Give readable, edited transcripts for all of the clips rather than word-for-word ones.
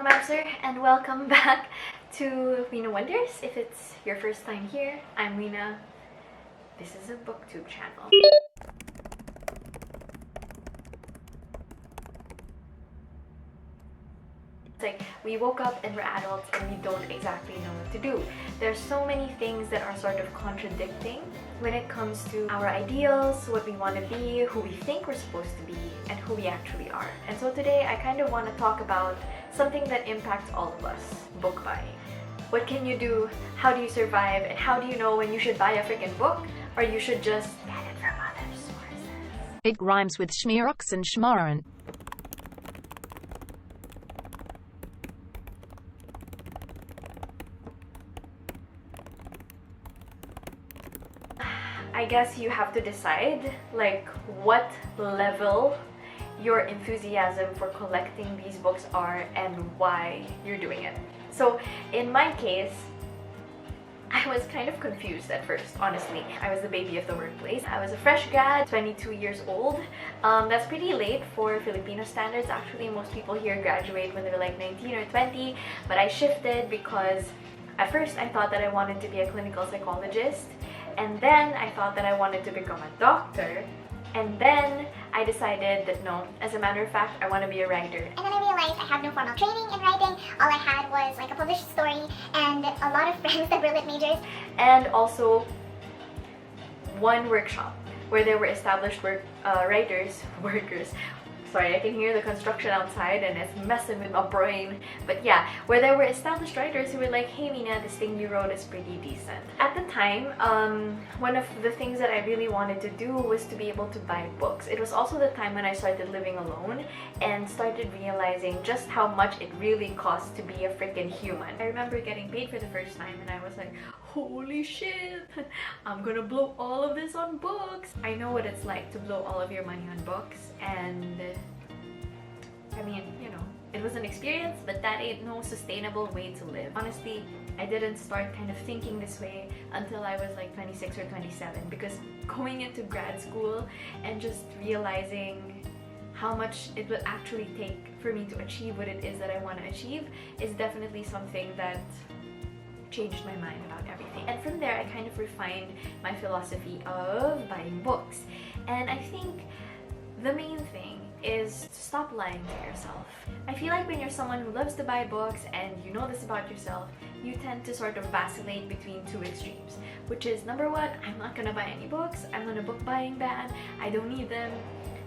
ma'am, sir, and welcome back to Weena Wonders. If it's your first time here, I'm Weena. This is a Booktube channel. Like, we woke up and we're adults and we don't exactly know what to do. There's so many things that are sort of contradicting when it comes to our ideals, what we want to be, who we think we're supposed to be, and who we actually are. And so today I kind of want to talk about something that impacts all of us: book buying. What can you do? How do you survive? And how do you know when you should buy a freaking book or you should just get it from other sources? It rhymes with schmearux and schmarren. I guess you have to decide like what level your enthusiasm for collecting these books are and why you're doing it. So in my case, I was kind of confused at first, honestly. I was the baby of the workplace. I was a fresh grad, 22 years old. That's pretty late for Filipino standards. Actually, most people here graduate when they're like 19 or 20, but I shifted because at first I thought that I wanted to be a clinical psychologist, and then I thought that I wanted to become a doctor, and then I decided that no, as a matter of fact, I want to be a writer. And then I realized I have no formal training in writing. All I had was like a published story and a lot of friends that were lit majors. And also one workshop where there were established workers. Sorry, I can hear the construction outside and it's messing with my brain. But yeah, where there were established writers who were like, hey Mina, this thing you wrote is pretty decent. At the time, one of the things that I really wanted to do was to be able to buy books. It was also the time when I started living alone and started realizing just how much it really costs to be a freaking human. I remember getting paid for the first time and I was like, holy shit, I'm gonna blow all of this on books. I know what it's like to blow all of your money on books, and I mean, you know, it was an experience, but that ain't no sustainable way to live. Honestly, I didn't start kind of thinking this way until I was like 26 or 27, because going into grad school and just realizing how much it would actually take for me to achieve what it is that I want to achieve is definitely something that changed my mind about everything. And from there, I kind of refined my philosophy of buying books. And I think the main thing is to stop lying to yourself. I feel like when you're someone who loves to buy books and you know this about yourself, you tend to sort of vacillate between two extremes, which is number one, I'm not gonna buy any books, I'm on a book buying ban, I don't need them,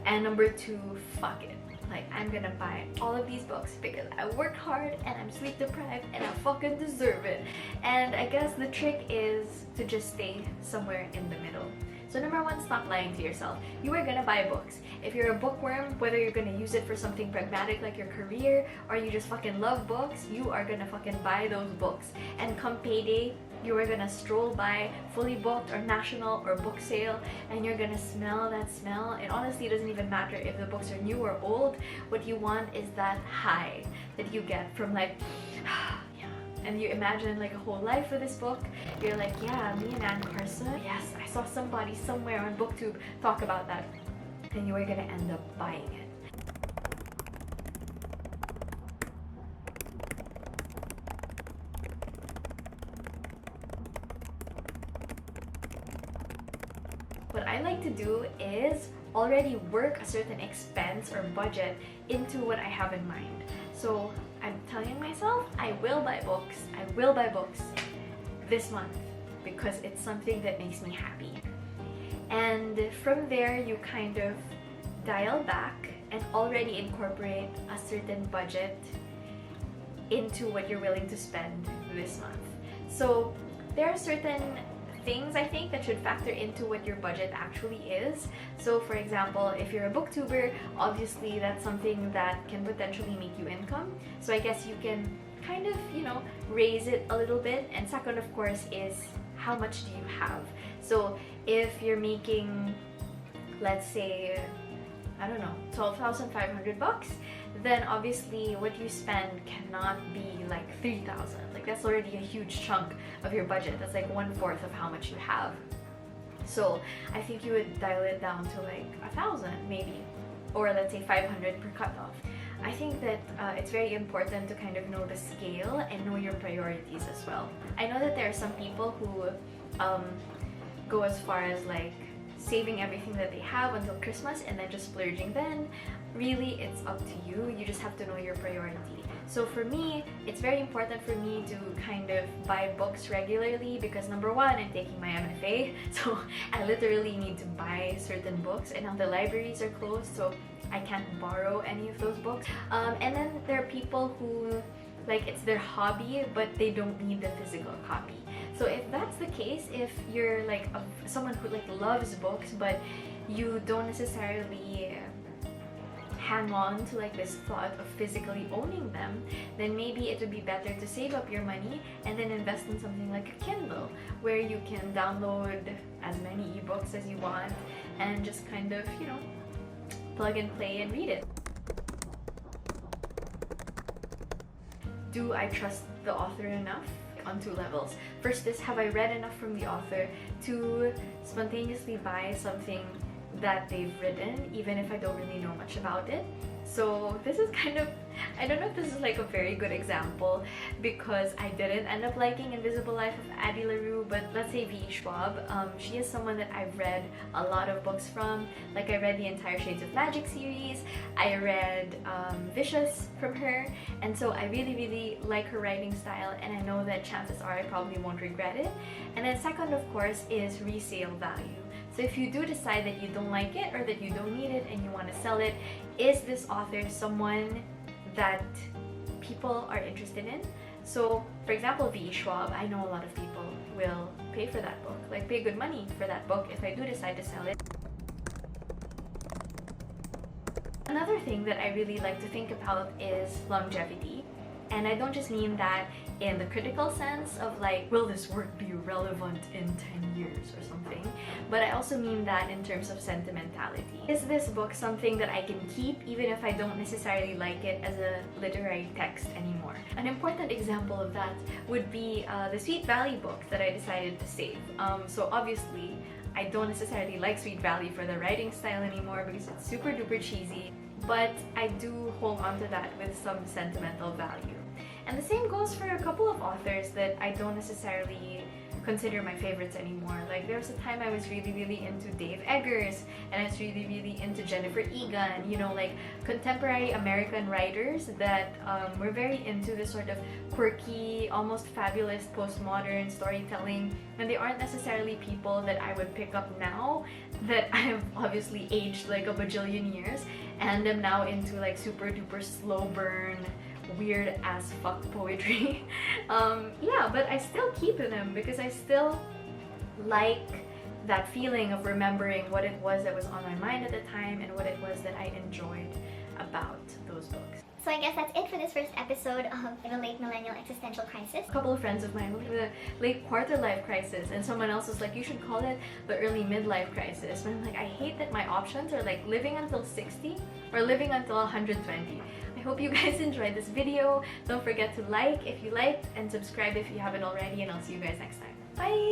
and number two, fuck it. Like, I'm gonna buy all of these books because I worked hard and I'm sleep deprived and I fucking deserve it. And I guess the trick is to just stay somewhere in the middle. So number one, stop lying to yourself. You are gonna buy books. If you're a bookworm, whether you're gonna use it for something pragmatic like your career or you just fucking love books, you are gonna fucking buy those books. And come payday, you are gonna stroll by fully booked or national or book sale and you're gonna smell that smell. It honestly doesn't even matter if the books are new or old. What you want is that high that you get from like and you imagine like a whole life for this book. You're like, yeah, me and Anne Carson, yes, I saw somebody somewhere on Booktube talk about that. And you are gonna end up buying it. What I like to do is already work a certain expense or budget into what I have in mind. So I'm telling myself, I will buy books this month because it's something that makes me happy. And from there, you kind of dial back and already incorporate a certain budget into what you're willing to spend this month. So there are certain things I think that should factor into what your budget actually is. So for example, if you're a booktuber, obviously that's something that can potentially make you income. So I guess you can kind of, you know, raise it a little bit. And second, of course, is how much do you have? So if you're making, let's say, I don't know, 12,500 bucks, then obviously what you spend cannot be like 3,000. Like, that's already a huge chunk of your budget. That's like 1/4 of how much you have. So I think you would dial it down to like 1,000 maybe, or let's say 500 per cutoff. I think that it's very important to kind of know the scale and know your priorities as well. I know that there are some people who go as far as like saving everything that they have until Christmas and then just splurging then. Really, it's up to you. You just have to know your priority. So for me, it's very important for me to kind of buy books regularly because number one, I'm taking my MFA, so I literally need to buy certain books, and now the libraries are closed, so I can't borrow any of those books. And then there are people who like it's their hobby but they don't need the physical copy. So if that's the case, if you're like someone who like loves books but you don't necessarily hang on to like this thought of physically owning them, then maybe it would be better to save up your money and then invest in something like a Kindle where you can download as many ebooks as you want and just kind of, you know, plug and play and read it. Do I trust the author enough? On two levels. First is, have I read enough from the author to spontaneously buy something that they've written, even if I don't really know much about it? So this is kind of, I don't know if this is like a very good example because I didn't end up liking Invisible Life of Addie LaRue, but let's say V. Schwab. She is someone that I've read a lot of books from. Like I read the entire Shades of Magic series, I read Vicious from her, and so I really like her writing style, and I know that chances are I probably won't regret it. And then second, of course, is resale value. So if you do decide that you don't like it or that you don't need it and you want to sell it, is this author someone that people are interested in? So for example, V. Schwab, I know a lot of people will pay for that book, like pay good money for that book if I do decide to sell it. Another thing that I really like to think about is longevity. And I don't just mean that in the critical sense of like, will this work be relevant in 10 years or something? But I also mean that in terms of sentimentality. Is this book something that I can keep even if I don't necessarily like it as a literary text anymore? An important example of that would be the Sweet Valley book that I decided to save. So obviously, I don't necessarily like Sweet Valley for the writing style anymore because it's super duper cheesy, but I do hold on to that with some sentimental value. And the same goes for a couple of authors that I don't necessarily consider my favorites anymore. Like there was a time I was really into Dave Eggers, and I was really into Jennifer Egan, you know, like contemporary American writers that were very into this sort of quirky, almost fabulous postmodern storytelling, and they aren't necessarily people that I would pick up now that I have obviously aged like a bajillion years and am now into like super duper slow burn, weird as fuck poetry. Yeah, but I still keep them because I still like that feeling of remembering what it was that was on my mind at the time and what it was that I enjoyed about those books. So I guess that's it for this first episode of the Late Millennial Existential Crisis. A couple of friends of mine were like the late quarter life crisis, and someone else was like, you should call it the early midlife crisis. And I'm like, I hate that my options are like living until 60 or living until 120. I hope you guys enjoyed this video. Don't forget to like if you liked and subscribe if you haven't already, and I'll see you guys next time. Bye!